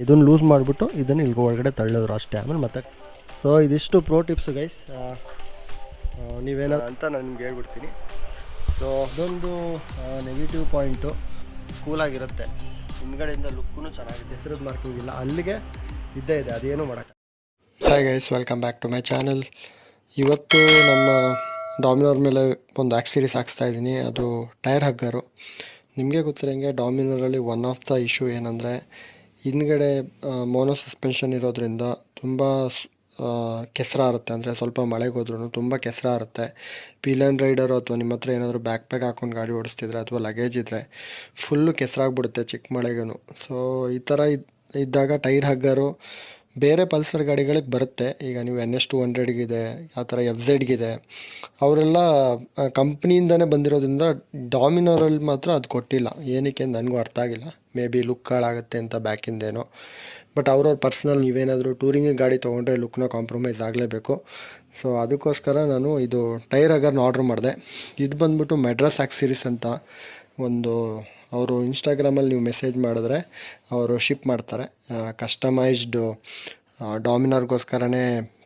ಇದನ್ನು ಲೂಸ್ ಮಾಡಿಬಿಟ್ಟು ಇದನ್ನು ಇಲ್ಲಿಗೆ ಒಳಗಡೆ ತಳ್ಳೋದ್ರು ಅಷ್ಟೇ. ಆಮೇಲೆ ಮತ್ತೆ ಸೊ ಇದಿಷ್ಟು ಪ್ರೋ ಟಿಪ್ಸ್ ಗೈಸ್, ನೀವೇನಾದ್ರು ಅಂತ ನಾನು ನಿಮ್ಗೆ ಹೇಳ್ಬಿಡ್ತೀನಿ. ಸೊ ಅದೊಂದು ನೆಗೆಟಿವ್ ಪಾಯಿಂಟು, ಕೂಲಾಗಿರುತ್ತೆ, ಹಿಂದ್ಗಡೆಯಿಂದ ಲುಕ್ಕೂ ಚೆನ್ನಾಗಿದೆ, ಹೆಸರದ ಮಾರ್ಕಿಂಗ್ ಇಲ್ಲ, ಅಲ್ಲಿಗೆ ಇದ್ದೇ ಇದೆ, ಅದೇನೂ ಮಾಡೋಕ್ಕೆ. Hi guys, welcome back to my channel. ಇವತ್ತು ನಮ್ಮ ಡಾಮಿನೋರ್ ಮೇಲೆ ಒಂದು ಆಕ್ಸಿರೀಸ್ ಹಾಕ್ಸ್ತಾ ಇದ್ದೀನಿ. ಅದು ಟೈರ್ ಹಗ್ಗರು. ನಿಮಗೆ ಗೊತ್ತಿರೋಂಗೆ ಡಾಮಿನೋರಲ್ಲಿ ಒನ್ ಆಫ್ ದ ಇಶ್ಯೂ ಏನಂದರೆ ಹಿಂದ್ಗಡೆ ಮೋನೋ ಸಸ್ಪೆನ್ಷನ್ ಇರೋದ್ರಿಂದ ತುಂಬ ಕೆಸರಾರುತ್ತೆ. ಅಂದರೆ ಸ್ವಲ್ಪ ಮಳೆಗೆ ಹೋದ್ರೂ ತುಂಬ ಕೆಸರಾರುತ್ತೆ. ಪೀಲನ್ ರೈಡರು ಅಥವಾ ನಿಮ್ಮ ಹತ್ರ ಏನಾದರೂ ಬ್ಯಾಕ್ ಪ್ಯಾಕ್ ಹಾಕ್ಕೊಂಡು ಗಾಡಿ ಓಡಿಸ್ತಿದ್ರೆ ಅಥವಾ ಲಗೇಜ್ ಇದ್ದರೆ ಫುಲ್ಲು ಕೆಸರಾಗ್ಬಿಡುತ್ತೆ ಚಿಕ್ಕ ಮಳೆಗೂ. ಸೊ ಈ ಥರ ಇದ್ದಾಗ ಟೈರ್ ಹಗ್ಗರು ಬೇರೆ ಪಲ್ಸರ್ ಗಾಡಿಗಳಿಗೆ ಬರುತ್ತೆ. ಈಗ ನೀವು NS200ಗಿದೆ, ಆ ಥರ FZ ಅವರೆಲ್ಲ ಕಂಪ್ನಿಯಿಂದನೇ ಬಂದಿರೋದ್ರಿಂದ ಡಾಮಿನೋರಲ್ಲಿ ಮಾತ್ರ ಅದು ಕೊಟ್ಟಿಲ್ಲ. ಏನಕ್ಕೆ ನನಗೂ ಅರ್ಥ ಆಗಿಲ್ಲ. ಮೇ ಬಿ ಲುಕ್ ಹಾಳಾಗುತ್ತೆ ಅಂತ ಬ್ಯಾಕಿಂದೇನೋ. ಬಟ್ ಅವ್ರವ್ರ ಪರ್ಸ್ನಲ್, ನೀವೇನಾದರೂ ಟೂರಿಂಗ್ ಗಾಡಿ ತೊಗೊಂಡ್ರೆ ಲುಕ್ನ ಕಾಂಪ್ರಮೈಸ್ ಆಗಲೇಬೇಕು. ಸೊ ಅದಕ್ಕೋಸ್ಕರ ನಾನು ಇದು ಟೈರ್ ಹಗ್ಗರ್ನ ಆರ್ಡ್ರ್ ಮಾಡಿದೆ. ಇದು ಬಂದ್ಬಿಟ್ಟು ಮೆಡ್ರಾಸ್ ಆಕ್ಸಿರೀಸ್ ಅಂತ ಒಂದು, ಅವರು ಇನ್ಸ್ಟಾಗ್ರಾಮಲ್ಲಿ ನೀವು ಮೆಸೇಜ್ ಮಾಡಿದ್ರೆ ಅವರು ಶಿಪ್ ಮಾಡ್ತಾರೆ. ಕಸ್ಟಮೈಸ್ಡು ಡಾಮಿನರ್ಗೋಸ್ಕರನೇ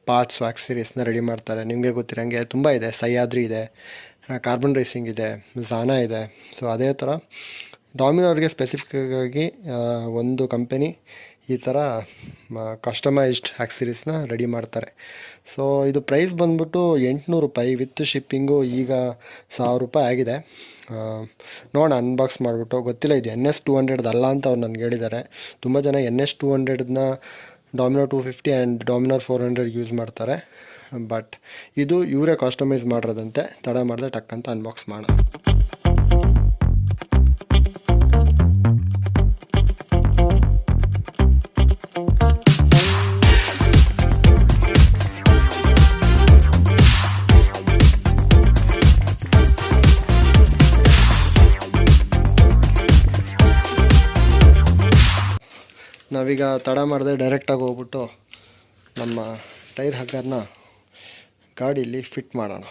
ಪಾರ್ಟ್ಸ್ ಆಕ್ಸಿರೀಸ್ನ ರೆಡಿ ಮಾಡ್ತಾರೆ. ನಿಮಗೆ ಗೊತ್ತಿರೋಂಗೆ ತುಂಬ ಇದೆ. ಸಹ್ಯಾದ್ರಿ ಇದೆ, ಕಾರ್ಬನ್ ರೇಸಿಂಗ್ ಇದೆ, ಝಾನಾ ಇದೆ. ಸೊ ಅದೇ ಥರ ಡಾಮಿನೋರ್ಗೆ ಸ್ಪೆಸಿಫಿಕ್ಕಾಗಿ ಒಂದು ಕಂಪನಿ ಈ ಥರ ಕಸ್ಟಮೈಸ್ಡ್ ಆಕ್ಸಿರೀಸ್ನ ರೆಡಿ ಮಾಡ್ತಾರೆ. ಸೊ ಇದು ಪ್ರೈಸ್ ಬಂದ್ಬಿಟ್ಟು 800 ರೂಪಾಯಿ ವಿತ್ ಶಿಪ್ಪಿಂಗು. ಈಗ 1000 ರೂಪಾಯಿ ಆಗಿದೆ. ನೋಡೋಣ ಅನ್ಬಾಕ್ಸ್ ಮಾಡಿಬಿಟ್ಟು. ಗೊತ್ತಿಲ್ಲ ಇದು NS200 ಅಲ್ಲ ಅಂತ ಅವ್ರು ನನಗೆ ಹೇಳಿದ್ದಾರೆ. ತುಂಬ ಜನ NS200ನ ಡಾಮಿನೋರ್ 250 ಆ್ಯಂಡ್ ಡಾಮಿನೋರ್ 400 ಯೂಸ್ ಮಾಡ್ತಾರೆ. ಬಟ್ ಇದು ಇವರೇ ಕಸ್ಟಮೈಸ್ ಮಾಡಿರೋದಂತೆ. ತಡ ಮಾಡಿದೆ ಟಕ್ ಅಂತ ಅನ್ಬಾಕ್ಸ್ ಮಾಡೋಣ. ನಾವೀಗ ತಡ ಮಾಡದೆ ಡೈರೆಕ್ಟಾಗಿ ಹೋಗ್ಬಿಟ್ಟು ನಮ್ಮ ಟೈರ್ ಹಗ್ಗರ್ನ ಗಾಡೀಲಿ ಫಿಟ್ ಮಾಡೋಣ.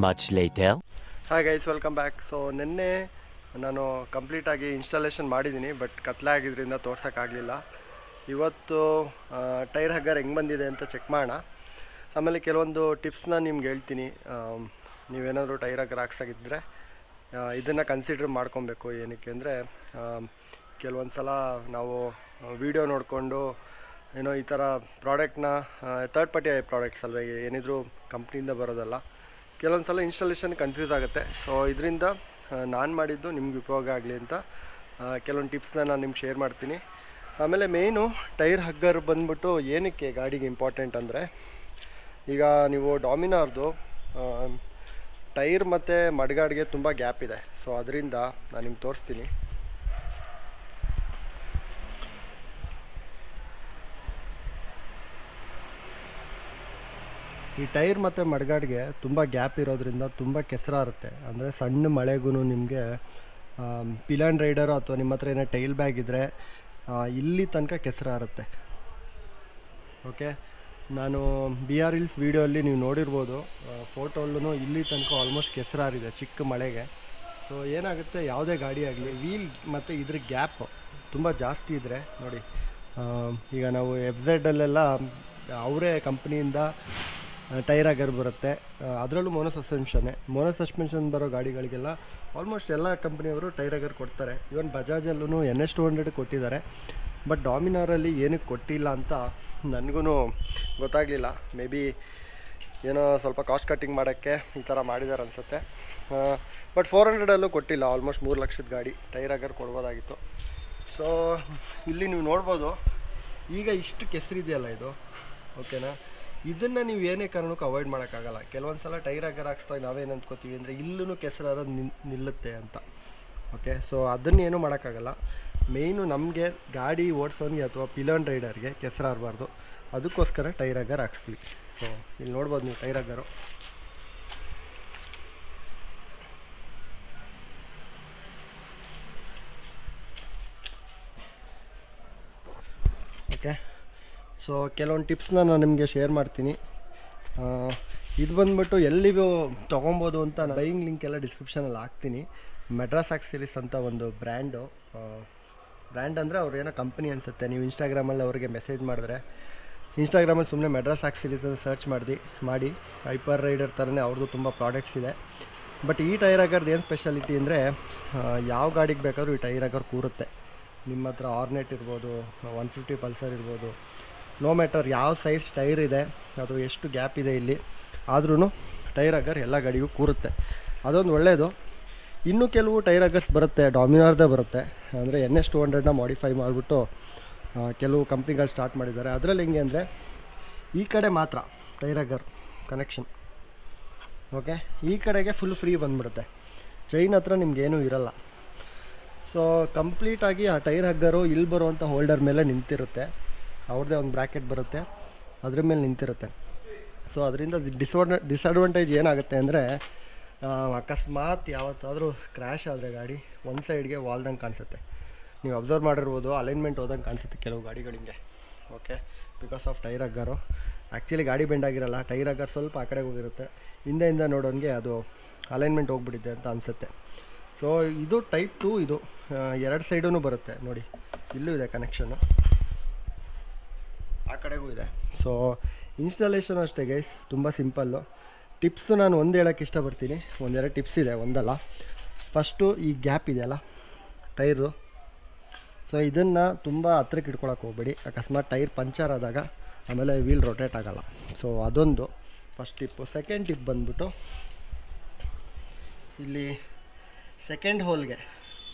Much later. Hi guys, welcome back. So ನಿನ್ನೆ ನಾನು ಕಂಪ್ಲೀಟಾಗಿ ಇನ್ಸ್ಟಾಲೇಷನ್ ಮಾಡಿದ್ದೀನಿ, ಬಟ್ ಕತ್ಲೆ ಆಗಿದ್ದರಿಂದ ತೋರ್ಸೋಕ್ಕಾಗಲಿಲ್ಲ. ಇವತ್ತು ಟೈರ್ ಹಗ್ಗರ್ ಹೆಂಗೆ ಬಂದಿದೆ ಅಂತ ಚೆಕ್ ಮಾಡೋಣ. ಆಮೇಲೆ ಕೆಲವೊಂದು ಟಿಪ್ಸ್ನ ನಿಮ್ಗೆ ಹೇಳ್ತೀನಿ. ನೀವೇನಾದರೂ ಟೈರ್ ಹಗ್ಗರ್ ಹಾಕ್ಸಾಗಿದ್ದರೆ ಇದನ್ನು ಕನ್ಸಿಡರ್ ಮಾಡ್ಕೊಬೇಕು. ಏನಕ್ಕೆ ಅಂದರೆ ಕೆಲವೊಂದು ಸಲ ನಾವು ವಿಡಿಯೋ ನೋಡಿಕೊಂಡು ಏನೋ ಈ ಥರ ಪ್ರಾಡಕ್ಟ್ನ, ಥರ್ಡ್ ಪಾರ್ಟಿ ಪ್ರಾಡಕ್ಟ್ಸ್ ಅಲ್ವೇ, ಏನಿದ್ರು ಕಂಪ್ನಿಯಿಂದ ಬರೋದಲ್ಲ, ಕೆಲವೊಂದು ಸಲ ಇನ್ಸ್ಟಾಲೇಷನ್ ಕನ್ಫ್ಯೂಸ್ ಆಗುತ್ತೆ. ಸೊ ಇದರಿಂದ ನಾನು ಮಾಡಿದ್ದು ನಿಮ್ಗೆ ಉಪಯೋಗ ಆಗಲಿ ಅಂತ ಕೆಲವೊಂದು ಟಿಪ್ಸ್ನ ನಾನು ನಿಮ್ಗೆ ಶೇರ್ ಮಾಡ್ತೀನಿ. ಆಮೇಲೆ ಮೇಯ್ನು ಟೈರ್ ಹಗ್ಗರ್ ಬಂದ್ಬಿಟ್ಟು ಏನಕ್ಕೆ ಗಾಡಿಗೆ ಇಂಪಾರ್ಟೆಂಟ್ ಅಂದರೆ, ಈಗ ನೀವು ಡಾಮಿನಾರ್ದು ಟೈರ್ ಮತ್ತು ಮಡ್ಗಾಡಿಗೆ ತುಂಬ ಗ್ಯಾಪ್ ಇದೆ. ಸೊ ಅದರಿಂದ ನಾನು ನಿಮ್ಗೆ ತೋರಿಸ್ತೀನಿ. ಈ ಟೈರ್ ಮತ್ತು ಮಡ್ಗಾಡಿಗೆ ತುಂಬ ಗ್ಯಾಪ್ ಇರೋದ್ರಿಂದ ತುಂಬ ಕೆಸರಾರುತ್ತೆ. ಅಂದರೆ ಸಣ್ಣ ಮಳೆಗೂ ನಿಮಗೆ ಪಿಲಾನ್ ರೈಡರು ಅಥವಾ ನಿಮ್ಮ ಹತ್ರ ಏನೋ ಟೈಲ್ ಬ್ಯಾಗ್ ಇದ್ದರೆ ಇಲ್ಲಿ ತನಕ ಕೆಸರಾರುತ್ತೆ. ಓಕೆ, ನಾನು BR ಹಿಲ್ಸ್ ವೀಡಿಯೋಲ್ಲಿ ನೀವು ನೋಡಿರ್ಬೋದು, ಫೋಟೋಲ್ಲೂ ಇಲ್ಲಿ ತನಕ ಆಲ್ಮೋಸ್ಟ್ ಕೆಸರಾರಿದೆ ಚಿಕ್ಕ ಮಳೆಗೆ. ಸೊ ಏನಾಗುತ್ತೆ, ಯಾವುದೇ ಗಾಡಿ ಆಗಲಿ ವೀಲ್ ಮತ್ತು ಇದ್ರ ಗ್ಯಾಪ್ ತುಂಬ ಜಾಸ್ತಿ ಇದ್ದರೆ ನೋಡಿ, ಈಗ ನಾವು FZಲ್ಲೆಲ್ಲ ಅವರೇ ಕಂಪ್ನಿಯಿಂದ ಟೈರ್ ಹಗ್ಗರ್ ಬರುತ್ತೆ. ಅದರಲ್ಲೂ ಮೋನೋ ಸಸ್ಪೆನ್ಷನ್ ಬರೋ ಗಾಡಿಗಳಿಗೆಲ್ಲ ಆಲ್ಮೋಸ್ಟ್ ಎಲ್ಲ ಕಂಪ್ನಿಯವರು ಟೈರ್ ಹಗ್ಗರ್ ಕೊಡ್ತಾರೆ. ಈವನ್ ಬಜಾಜಲ್ಲೂ NS200 ಕೊಟ್ಟಿದ್ದಾರೆ. ಬಟ್ ಡಾಮಿನಾರಲ್ಲಿ ಏನಕ್ಕೆ ಕೊಟ್ಟಿಲ್ಲ ಅಂತ ನನಗೂ ಗೊತ್ತಾಗಲಿಲ್ಲ. ಮೇ ಬಿ ಏನೋ ಸ್ವಲ್ಪ ಕಾಸ್ಟ್ ಕಟ್ಟಿಂಗ್ ಮಾಡೋಕ್ಕೆ ಈ ಥರ ಮಾಡಿದ್ದಾರೆ ಅನಿಸುತ್ತೆ. ಬಟ್ 400 ಕೊಟ್ಟಿಲ್ಲ. ಆಲ್ಮೋಸ್ಟ್ 3 ಲಕ್ಷದ ಗಾಡಿ, ಟೈರ್ ಆಗರ್ ಕೊಡ್ಬೋದಾಗಿತ್ತು. ಸೊ ಇಲ್ಲಿ ನೀವು ನೋಡ್ಬೋದು, ಈಗ ಇಷ್ಟು ಕೆಸರಿದೆಯಲ್ಲ ಇದು, ಓಕೆನಾ, ಇದನ್ನು ನೀವು ಏನೇ ಕಾರಣಕ್ಕೂ ಅವಾಯ್ಡ್ ಮಾಡೋಕ್ಕಾಗಲ್ಲ. ಕೆಲವೊಂದು ಸಲ ಟೈರ್ ಆಗರ್ ಹಾಕ್ಸ್ದಾಗ ನಾವೇನು ಅಂದ್ಕೋತೀವಿ ಅಂದರೆ ಇಲ್ಲೂ ಕೆಸರಾದ ನಿಲ್ಲುತ್ತೆ ಅಂತ. ಓಕೆ, ಸೊ ಅದನ್ನೇನು ಮಾಡೋಕ್ಕಾಗಲ್ಲ. ಮೇಯ್ನು ನಮಗೆ ಗಾಡಿ ಓಡಿಸೋನಿಗೆ ಅಥವಾ ಪಿಲನ್ ರೈಡರ್ಗೆ ಕೆಸರಾಗಬಾರ್ದು, ಅದಕ್ಕೋಸ್ಕರ ಟೈರ್ ಆಗರ್ ಹಾಕ್ಸ್ತೀವಿ. ಸೊ ಇಲ್ಲಿ ನೋಡ್ಬೋದು ನೀವು ಟೈರ್ ಆಗರು. ಓಕೆ, ಸೊ ಕೆಲವೊಂದು ಟಿಪ್ಸ್ನ ನಾನು ನಿಮಗೆ ಶೇರ್ ಮಾಡ್ತೀನಿ. ಇದು ಬಂದುಬಿಟ್ಟು ಎಲ್ಲಿಗೂ ತೊಗೊಬೋದು ಅಂತ ಬೈಯಿಂಗ್ ಲಿಂಕ್ ಎಲ್ಲ ಡಿಸ್ಕ್ರಿಪ್ಷನಲ್ಲಿ ಹಾಕ್ತೀನಿ. ಮೆಡ್ರಾಸ್ ಆಕ್ಸಿರೀಸ್ ಅಂತ ಒಂದು ಬ್ರ್ಯಾಂಡ್ ಅಂದರೆ ಅವ್ರು ಏನೋ ಕಂಪ್ನಿ ಅನಿಸುತ್ತೆ. ನೀವು ಇನ್ಸ್ಟಾಗ್ರಾಮಲ್ಲಿ ಅವ್ರಿಗೆ ಮೆಸೇಜ್ ಮಾಡಿದ್ರೆ, ಇನ್ಸ್ಟಾಗ್ರಾಮಲ್ಲಿ ಸುಮ್ಮನೆ ಮೆಡ್ರಾಸ್ ಆಕ್ಸಿರೀಸ್ ಅಂತ ಸರ್ಚ್ ಮಾಡಿ ಹೈಪರ್ ರೈಡರ್ ಥರನೇ ಅವ್ರದ್ದು ತುಂಬ ಪ್ರಾಡಕ್ಟ್ಸ್ ಇದೆ. ಬಟ್ ಈ ಟೈರ್ ಆಗರ್ದು ಏನು ಸ್ಪೆಷಾಲಿಟಿ ಅಂದರೆ ಯಾವ ಗಾಡಿಗೆ ಬೇಕಾದ್ರೂ ಈ ಟೈರ್ ಆಗರ್ ಕೂರುತ್ತೆ. ನಿಮ್ಮ ಹತ್ರ ಆರ್ನೆಟ್ ಇರ್ಬೋದು, 150 ಪಲ್ಸರ್ ಇರ್ಬೋದು, ನೋ ಮ್ಯಾಟರ್ ಯಾವ ಸೈಜ್ ಟೈರ್ ಇದೆ ಅಥವಾ ಎಷ್ಟು ಗ್ಯಾಪ್ ಇದೆ ಇಲ್ಲಿ, ಆದ್ರೂ ಟೈರ್ ಆಗರ್ ಎಲ್ಲ ಗಾಡಿಗೂ ಕೂರುತ್ತೆ. ಅದೊಂದು ಒಳ್ಳೆಯದು. ಇನ್ನೂ ಕೆಲವು ಟೈರ್ ಆಗರ್ಸ್ ಬರುತ್ತೆ, ಡಾಮಿನಾರ್ದೇ ಬರುತ್ತೆ. ಅಂದರೆ NS 200ನ ಮಾಡಿಫೈ ಮಾಡಿಬಿಟ್ಟು ಕೆಲವು ಕಂಪ್ನಿಗಳು ಸ್ಟಾರ್ಟ್ ಮಾಡಿದ್ದಾರೆ. ಅದರಲ್ಲಿ ಹೆಂಗೆ ಅಂದರೆ ಈ ಕಡೆ ಮಾತ್ರ ಟೈರ್ ಆಗರ್ ಕನೆಕ್ಷನ್, ಓಕೆ, ಈ ಕಡೆಗೆ ಫುಲ್ ಫ್ರೀ ಬಂದುಬಿಡುತ್ತೆ. ಚೈನ್ ಹತ್ರ ನಿಮಗೇನೂ ಇರಲ್ಲ. ಸೊ ಕಂಪ್ಲೀಟಾಗಿ ಆ ಟೈರ್ ಹಗ್ಗರು ಇಲ್ಲಿ ಬರುವಂಥ ಹೋಲ್ಡರ್ ಮೇಲೆ ನಿಂತಿರುತ್ತೆ. ಅವ್ರದ್ದೇ ಒಂದು ಬ್ರ್ಯಾಕೆಟ್ ಬರುತ್ತೆ, ಅದ್ರ ಮೇಲೆ ನಿಂತಿರುತ್ತೆ. ಸೊ ಅದರಿಂದ ಡಿಸಡ್ವಾಂಟೇಜ್ ಏನಾಗುತ್ತೆ ಅಂದರೆ ಅಕಸ್ಮಾತ್ ಯಾವತ್ತಾದರೂ ಕ್ರ್ಯಾಶ್ ಆದರೆ ಗಾಡಿ ಒಂದು ಸೈಡ್ಗೆ ವಾಲ್ದಂಗೆ ಕಾಣಿಸುತ್ತೆ. ನೀವು ಅಬ್ಸರ್ವ್ ಮಾಡಿರ್ಬೋದು, ಅಲೈನ್ಮೆಂಟ್ ಹೋದಂಗೆ ಕಾಣಿಸುತ್ತೆ ಕೆಲವು ಗಾಡಿಗಳಿಗೆ. Okay, because of tyre hugger. Actually ಗಾಡಿ ಬೆಂಡ್ ಆಗಿರಲ್ಲ, ಟೈರ್ ಹಗ್ಗರ್ ಸ್ವಲ್ಪ ಆ ಕಡೆಗೆ ಹೋಗಿರುತ್ತೆ. ಹಿಂದೆಯಿಂದ ನೋಡೋನಿಗೆ ಅದು ಅಲೈನ್ಮೆಂಟ್ ಹೋಗ್ಬಿಟ್ಟಿದೆ ಅಂತ ಅನಿಸುತ್ತೆ. ಸೊ ಇದು ಟೈಪ್ 2. ಇದು 2 ಸೈಡೂ ಬರುತ್ತೆ ನೋಡಿ, ಇಲ್ಲೂ ಇದೆ ಕನೆಕ್ಷನ್ನು, ಆ ಕಡೆಗೂ ಇದೆ. ಸೊ ಇನ್ಸ್ಟಾಲೇಷನ್ ಅಷ್ಟೇ ಗೈಸ್, ತುಂಬ ಸಿಂಪಲ್ಲು. ಟಿಪ್ಸು ನಾನು ಒಂದು ಹೇಳೋಕ್ಕೆ ಇಷ್ಟಪಡ್ತೀನಿ. 1-2 ಟಿಪ್ಸ್ ಇದೆ, ಒಂದಲ್ಲ. ಫಸ್ಟು ಈ ಗ್ಯಾಪ್ ಇದೆಯಲ್ಲ ಟೈರ್ದು, ಸೊ ಇದನ್ನು ತುಂಬ ಹತ್ರಕ್ಕೆ ಇಟ್ಕೊಳಕ್ಕೆ ಹೋಗ್ಬೇಡಿ. ಅಕಸ್ಮಾತ್ ಟೈರ್ ಪಂಚರ್ ಆದಾಗ ಆಮೇಲೆ ವೀಲ್ ರೊಟೇಟ್ ಆಗೋಲ್ಲ. ಸೊ ಅದೊಂದು ಫಸ್ಟ್ ಟಿಪ್ಪು. ಸೆಕೆಂಡ್ ಟಿಪ್ ಬಂದ್ಬಿಟ್ಟು ಇಲ್ಲಿ ಸೆಕೆಂಡ್ ಹೋಲ್ಗೆ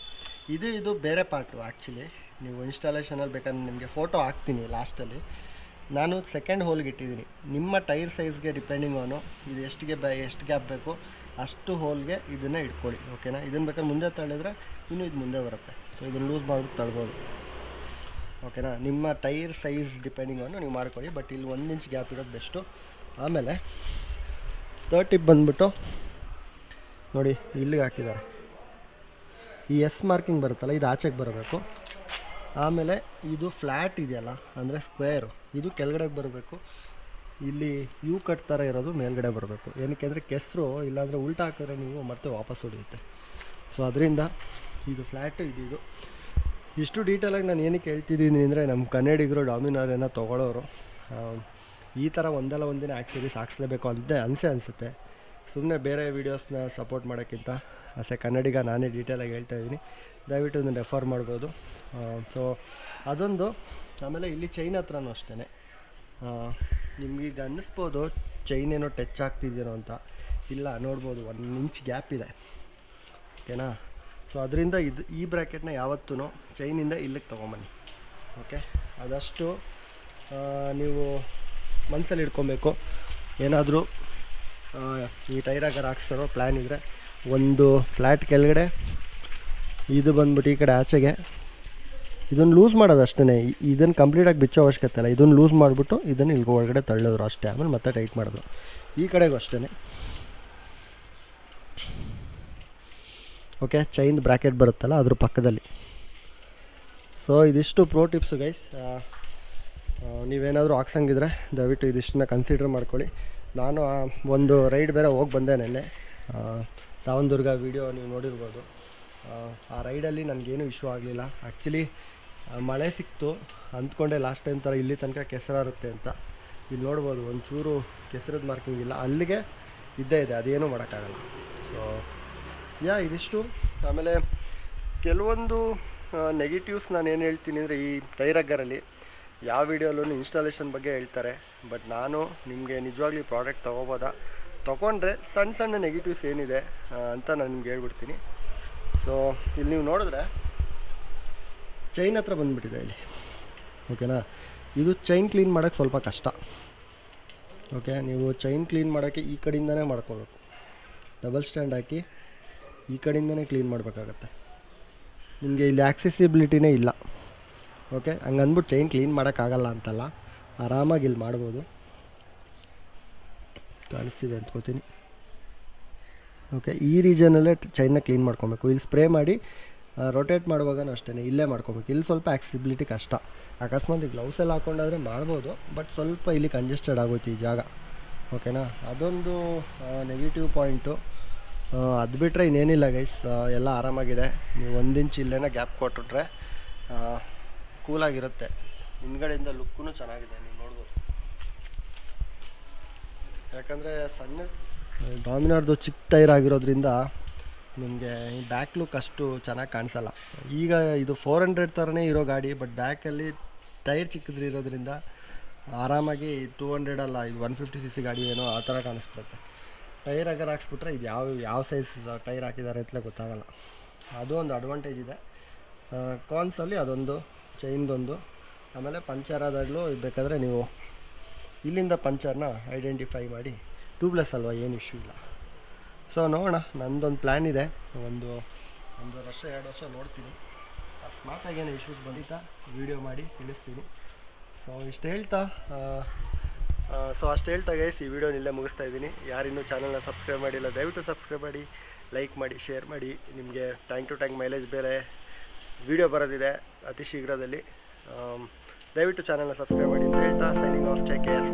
ಇದು ಬೇರೆ ಪಾರ್ಟು. ಆ್ಯಕ್ಚುಲಿ ನೀವು ಇನ್ಸ್ಟಾಲೇಷನಲ್ಲಿ ಬೇಕಾದ್ರೆ ನಿಮಗೆ ಫೋಟೋ ಹಾಕ್ತೀನಿ ಲಾಸ್ಟಲ್ಲಿ. ನಾನು ಸೆಕೆಂಡ್ ಹೋಲ್ಗೆ ಇಟ್ಟಿದ್ದೀನಿ. ನಿಮ್ಮ ಟೈರ್ ಸೈಜ್ಗೆ ಡಿಪೆಂಡಿಂಗ್ ಆನು ಇದು ಎಷ್ಟು ಗ್ಯಾಪ್ ಬೇಕು ಅಷ್ಟು ಹೋಲ್ಗೆ ಇದನ್ನು ಇಟ್ಕೊಳ್ಳಿ. ಓಕೆನಾ, ಇದನ್ನು ಬೇಕಾದ್ರೆ ಮುಂದೆ ತಳ್ಳಿದ್ರೆ ಇನ್ನೂ ಇದು ಮುಂದೆ ಬರುತ್ತೆ. ಸೊ ಇದನ್ನು ಲೂಸ್ ಮಾಡಿಬಿಟ್ಟು ತಳ್ಬೋದು. ಓಕೆನಾ, ನಿಮ್ಮ ಟೈರ್ ಸೈಜ್ ಡಿಪೆಂಡಿಂಗ್ ಆನು ನೀವು ಮಾಡ್ಕೊಳ್ಳಿ. ಬಟ್ ಇಲ್ಲಿ 1 ಇಂಚ್ ಗ್ಯಾಪ್ ಇರೋದು ಬೆಸ್ಟು. ಆಮೇಲೆ ಥರ್ಡ್ ಟಿಪ್ ಬಂದುಬಿಟ್ಟು ನೋಡಿ, ಇಲ್ಲಿಗೆ ಹಾಕಿದ್ದಾರೆ. ಈ ಮಾರ್ಕಿಂಗ್ ಬರುತ್ತಲ್ಲ, ಇದು ಆಚೆಗೆ ಬರಬೇಕು. ಆಮೇಲೆ ಇದು ಫ್ಲ್ಯಾಟ್ ಇದೆಯಲ್ಲ, ಅಂದರೆ ಸ್ಕ್ವೇರು, ಇದು ಕೆಳಗಡೆಗೆ ಬರಬೇಕು. ಇಲ್ಲಿ ಯು ಕಟ್ ಥರ ಇರೋದು ಮೇಲ್ಗಡೆ ಬರಬೇಕು. ಏನಕ್ಕೆ ಅಂದರೆ ಕೆಸರು ಇಲ್ಲಾಂದರೆ ಉಲ್ಟಾ ಹಾಕಿದ್ರೆ ನೀವು ಮತ್ತೆ ವಾಪಸ್ ಹೊಡೆಯುತ್ತೆ. ಸೊ ಅದರಿಂದ ಇದು ಫ್ಲ್ಯಾಟು, ಇದು ಇಷ್ಟು ಡೀಟೇಲಾಗಿ ನಾನು ಏನಕ್ಕೆ ಹೇಳ್ತಿದ್ದೀನಿ ಅಂದರೆ ನಮ್ಮ ಕನ್ನಡಿಗರು ಡಾಮಿನಾರನ್ನು ತೊಗೊಳ್ಳೋರು ಈ ಥರ ಒಂದಲ್ಲ ಒಂದಿನ ಆಕ್ಸಿರೀಸ್ ಹಾಕ್ಸ್ಲೇಬೇಕು ಅಂತ ಅನಿಸುತ್ತೆ. ಸುಮ್ಮನೆ ಬೇರೆ ವೀಡಿಯೋಸ್ನ ಸಪೋರ್ಟ್ ಮಾಡೋಕ್ಕಿಂತ ಕನ್ನಡಿಗ ನಾನೇ ಡೀಟೇಲಾಗಿ ಹೇಳ್ತಾಯಿದ್ದೀನಿ. ದಯವಿಟ್ಟು ಇದನ್ನು ರೆಫರ್ ಮಾಡ್ಬೋದು. ಸೊ ಅದೊಂದು. ಆಮೇಲೆ ಇಲ್ಲಿ ಚೈನ್ ಹತ್ರನೂ ಅಷ್ಟೇ, ನಿಮಗೀಗ ಅನ್ನಿಸ್ಬೋದು ಚೈನ್ ಏನೋ ಟಚ್ ಆಗ್ತಿದ್ದೀರೋ ಅಂತ. ಇಲ್ಲ, ನೋಡ್ಬೋದು 1 ಇಂಚ್ ಗ್ಯಾಪ್ ಇದೆ. ಓಕೆನಾ, ಸೊ ಅದರಿಂದ ಈ ಬ್ರ್ಯಾಕೆಟ್ನ ಯಾವತ್ತೂ ಚೈನಿಂದ ಇಲ್ಲಿಗೆ ತೊಗೊಂಬನ್ನಿ. ಓಕೆ, ಅದಷ್ಟು ನೀವು ಮನಸ್ಸಲ್ಲಿ ಇಟ್ಕೊಬೇಕು. ಏನಾದರೂ ಈ ಟೈರ್ ಆಗರ್ ಹಾಕ್ಸಿರೋ ಪ್ಲ್ಯಾನ್ ಇದ್ದರೆ ಒಂದು ಫ್ಲ್ಯಾಟ್ ಕೆಳಗಡೆ, ಇದು ಬಂದ್ಬಿಟ್ಟು ಈ ಕಡೆ ಆಚೆಗೆ ಇದನ್ನು ಲೂಸ್ ಮಾಡೋದು ಅಷ್ಟೇ. ಇದನ್ನು ಕಂಪ್ಲೀಟಾಗಿ ಬಿಚ್ಚೋ ಅವಶ್ಯಕತೆ ಇಲ್ಲ. ಇದನ್ನು ಲೂಸ್ ಮಾಡಿಬಿಟ್ಟು ಇದನ್ನು ಇಲ್ಲಿ ಒಳಗಡೆ ತಳ್ಳೋದ್ರು ಅಷ್ಟೇ. ಆಮೇಲೆ ಮತ್ತೆ ಟೈಟ್ ಮಾಡಿದ್ರು. ಈ ಕಡೆಗೂ ಅಷ್ಟೇ. ಓಕೆ, ಚೈನ್ ಬ್ರ್ಯಾಕೆಟ್ ಬರುತ್ತಲ್ಲ ಅದ್ರ ಪಕ್ಕದಲ್ಲಿ. ಸೊ ಇದಿಷ್ಟು ಪ್ರೋ ಟಿಪ್ಸು ಗೈಸ್. ನೀವೇನಾದರೂ ಹಾಕ್ಸಂಗಿದ್ರೆ ದಯವಿಟ್ಟು ಇದಿಷ್ಟನ್ನ ಕನ್ಸಿಡರ್ ಮಾಡ್ಕೊಳ್ಳಿ. ನಾನು ಒಂದು ರೈಡ್ ಬೇರೆ ಹೋಗಿ ಬಂದೆ ನೆನ್ನೆ, ಸಾವನದುರ್ಗ ವೀಡಿಯೋ ನೀವು ನೋಡಿರ್ಬೋದು. ಆ ರೈಡಲ್ಲಿ ನನಗೇನು ಇಶ್ಯೂ ಆಗಲಿಲ್ಲ. ಆ್ಯಕ್ಚುಲಿ ಮಳೆ ಸಿಕ್ತು ಅಂದ್ಕೊಂಡೆ ಲಾಸ್ಟ್ ಟೈಮ್ ಥರ ಇಲ್ಲಿ ತನಕ ಕೆಸರಾರುತ್ತೆ ಅಂತ. ಇಲ್ಲಿ ನೋಡ್ಬೋದು ಒಂಚೂರು ಕೆಸರದ ಮಾರ್ಕಿಂಗ್ ಇಲ್ಲ, ಅಲ್ಲಿಗೆ ಇದ್ದೇ ಇದೆ, ಅದೇನೂ ಮಾಡೋಕ್ಕಾಗಲ್ಲ. ಸೊ ಇದಿಷ್ಟು. ಆಮೇಲೆ ಕೆಲವೊಂದು ನೆಗೆಟಿವ್ಸ್ ನಾನು ಏನು ಹೇಳ್ತೀನಿ ಅಂದರೆ, ಈ ಟೈರ್ ಹಗ್ಗರಲ್ಲಿ ಯಾವ ವಿಡಿಯೋಲ್ಲೂ ಇನ್ಸ್ಟಾಲೇಷನ್ ಬಗ್ಗೆ ಹೇಳ್ತಾರೆ, ಬಟ್ ನಾನು ನಿಮಗೆ ನಿಜವಾಗ್ಲೂ ಪ್ರಾಡಕ್ಟ್ ತೊಗೊಂಡ್ರೆ ಸಣ್ಣ ಸಣ್ಣ ನೆಗೆಟಿವ್ಸ್ ಏನಿದೆ ಅಂತ ನಾನು ನಿಮ್ಗೆ ಹೇಳ್ಬಿಡ್ತೀನಿ. ಸೊ ಇಲ್ಲಿ ನೀವು ನೋಡಿದ್ರೆ ಚೈನ್ ಹತ್ರ ಬಂದುಬಿಟ್ಟಿದೆ ಇಲ್ಲಿ, ಓಕೆನಾ. ಇದು ಚೈನ್ ಕ್ಲೀನ್ ಮಾಡೋಕ್ಕೆ ಸ್ವಲ್ಪ ಕಷ್ಟ. ಓಕೆ, ನೀವು ಚೈನ್ ಕ್ಲೀನ್ ಮಾಡೋಕ್ಕೆ ಈ ಕಡೆಯಿಂದನೇ ಮಾಡ್ಕೋಬೇಕು. ಡಬಲ್ ಸ್ಟ್ಯಾಂಡ್ ಹಾಕಿ ಈ ಕಡೆಯಿಂದನೇ ಕ್ಲೀನ್ ಮಾಡಬೇಕಾಗತ್ತೆ. ನಿಮಗೆ ಇಲ್ಲಿ ಆಕ್ಸೆಸಿಬಿಲಿಟಿನೇ ಇಲ್ಲ. ಓಕೆ, ಹಂಗೆ ಅಂದ್ಬಿಟ್ಟು ಚೈನ್ ಕ್ಲೀನ್ ಮಾಡೋಕ್ಕಾಗಲ್ಲ ಅಂತಲ್ಲ, ಆರಾಮಾಗಿ ಇಲ್ಲಿ ಮಾಡ್ಬೋದು. ಕಾಣಿಸ್ತಿದೆ ಅಂದ್ಕೋತೀನಿ. ಓಕೆ, ಈ ರೀಜನಲ್ಲೇ ಚೈನ್ನ ಕ್ಲೀನ್ ಮಾಡ್ಕೊಬೇಕು. ಇಲ್ಲಿ ಸ್ಪ್ರೇ ಮಾಡಿ ರೊಟೇಟ್ ಮಾಡುವಾಗನೂ ಅಷ್ಟೇ ಇಲ್ಲೇ ಮಾಡ್ಕೊಬೇಕು. ಇಲ್ಲಿ ಸ್ವಲ್ಪ ಆಕ್ಸೆಸಿಬಿಲಿಟಿ ಕಷ್ಟ. ಅಕಸ್ಮಾತ್ ಗ್ಲೌಸ್ ಎಲ್ಲ ಹಾಕ್ಕೊಂಡಾದರೆ ಮಾಡ್ಬೋದು, ಬಟ್ ಸ್ವಲ್ಪ ಇಲ್ಲಿ ಕಂಜೆಸ್ಟೆಡ್ ಆಗೋಯ್ತು ಈ ಜಾಗ. ಓಕೆನಾ, ಅದೊಂದು ನೆಗೆಟಿವ್ ಪಾಯಿಂಟು. ಅದು ಬಿಟ್ಟರೆ ಇನ್ನೇನಿಲ್ಲ ಗೈಸ್, ಎಲ್ಲ ಆರಾಮಾಗಿದೆ. ನೀವು 1 ಇಂಚ್ ಇಲ್ಲೇನ ಗ್ಯಾಪ್ ಕೊಟ್ಬಿಟ್ರೆ ಕೂಲಾಗಿರುತ್ತೆ. ಹಿಂದ್ಗಡೆಯಿಂದ ಲುಕ್ಕೂ ಚೆನ್ನಾಗಿದೆ, ನೀವು ನೋಡ್ಬೋದು. ಯಾಕಂದರೆ ಸಣ್ಣ ಡಾಮಿನಾರ್ದು ಚಿಕ್ಕ ಟೈರ್ ಆಗಿರೋದ್ರಿಂದ ನಿಮಗೆ ಬ್ಯಾಕ್ ಲುಕ್ ಅಷ್ಟು ಚೆನ್ನಾಗಿ ಕಾಣಿಸಲ್ಲ. ಈಗ ಇದು 400 ಥರನೇ ಇರೋ ಗಾಡಿ, ಬಟ್ ಬ್ಯಾಕಲ್ಲಿ ಟೈರ್ ಚಿಕ್ಕದಿರೋದ್ರಿಂದ ಆರಾಮಾಗಿ 200 ಅಲ್ಲ, ಇದು 150cc ಗಾಡಿ ಏನೋ ಆ ಥರ ಕಾಣಿಸ್ಬಿಡುತ್ತೆ. ಟೈರ್ ಅಗರ್ ಹಾಕ್ಸ್ಬಿಟ್ರೆ ಇದು ಯಾವ ಸೈಜ್ ಟೈರ್ ಹಾಕಿದ್ದಾರೆ ಅಂತಲೇ ಗೊತ್ತಾಗಲ್ಲ. ಅದು ಒಂದು ಅಡ್ವಾಂಟೇಜ್ ಇದೆ. ಕಾನ್ಸಲ್ಲಿ ಅದೊಂದು, ಚೈನ್ದೊಂದು. ಆಮೇಲೆ ಪಂಚರ್ ಆದಾಗಲೂ ಬೇಕಾದರೆ ನೀವು ಇಲ್ಲಿಂದ ಪಂಚರ್ನ ಐಡೆಂಟಿಫೈ ಮಾಡಿ, ಟ್ಯೂಬ್ಲೆಸ್ ಅಲ್ವಾ, ಏನು ಇಶ್ಯೂ ಇಲ್ಲ. ಸೊ ನೋಡೋಣ, ನಂದೊಂದು ಪ್ಲ್ಯಾನ್ ಇದೆ. ಒಂದು 1 ವರ್ಷ 2 ವರ್ಷ ನೋಡ್ತೀನಿ. ಅಕಸ್ಮಾತಾಗಿ ಏನೋ ಇಶ್ಯೂಸ್ ಬಂದಿತ್ತಾ ವೀಡಿಯೋ ಮಾಡಿ ತಿಳಿಸ್ತೀನಿ. ಸೊ ಅಷ್ಟು ಹೇಳ್ತಾ ಗೈಸ್, ಈ ವಿಡಿಯೋನ ಇಲ್ಲೇ ಮುಗಿಸ್ತಾ ಇದ್ದೀನಿ. ಯಾರಿನ್ನೂ ಚಾನಲ್ನ ಸಬ್ಸ್ಕ್ರೈಬ್ ಮಾಡಿಲ್ಲ, ದಯವಿಟ್ಟು ಸಬ್ಸ್ಕ್ರೈಬ್ ಮಾಡಿ, ಲೈಕ್ ಮಾಡಿ, ಶೇರ್ ಮಾಡಿ. ನಿಮಗೆ ಟೈಮ್ ಟು ಟೈಮ್ ಮೈಲೇಜ್ ಬೇರೆ ವಿಡಿಯೋ ಬರೋದಿದೆ ಅತಿ ಶೀಘ್ರದಲ್ಲಿ. ದಯವಿಟ್ಟು ಚಾನಲ್ನ ಸಬ್ಸ್ಕ್ರೈಬ್ ಮಾಡಿ ಅಂತ ಹೇಳ್ತಾ ಸೈನಿಂಗ್ ಆಫ್. Take care.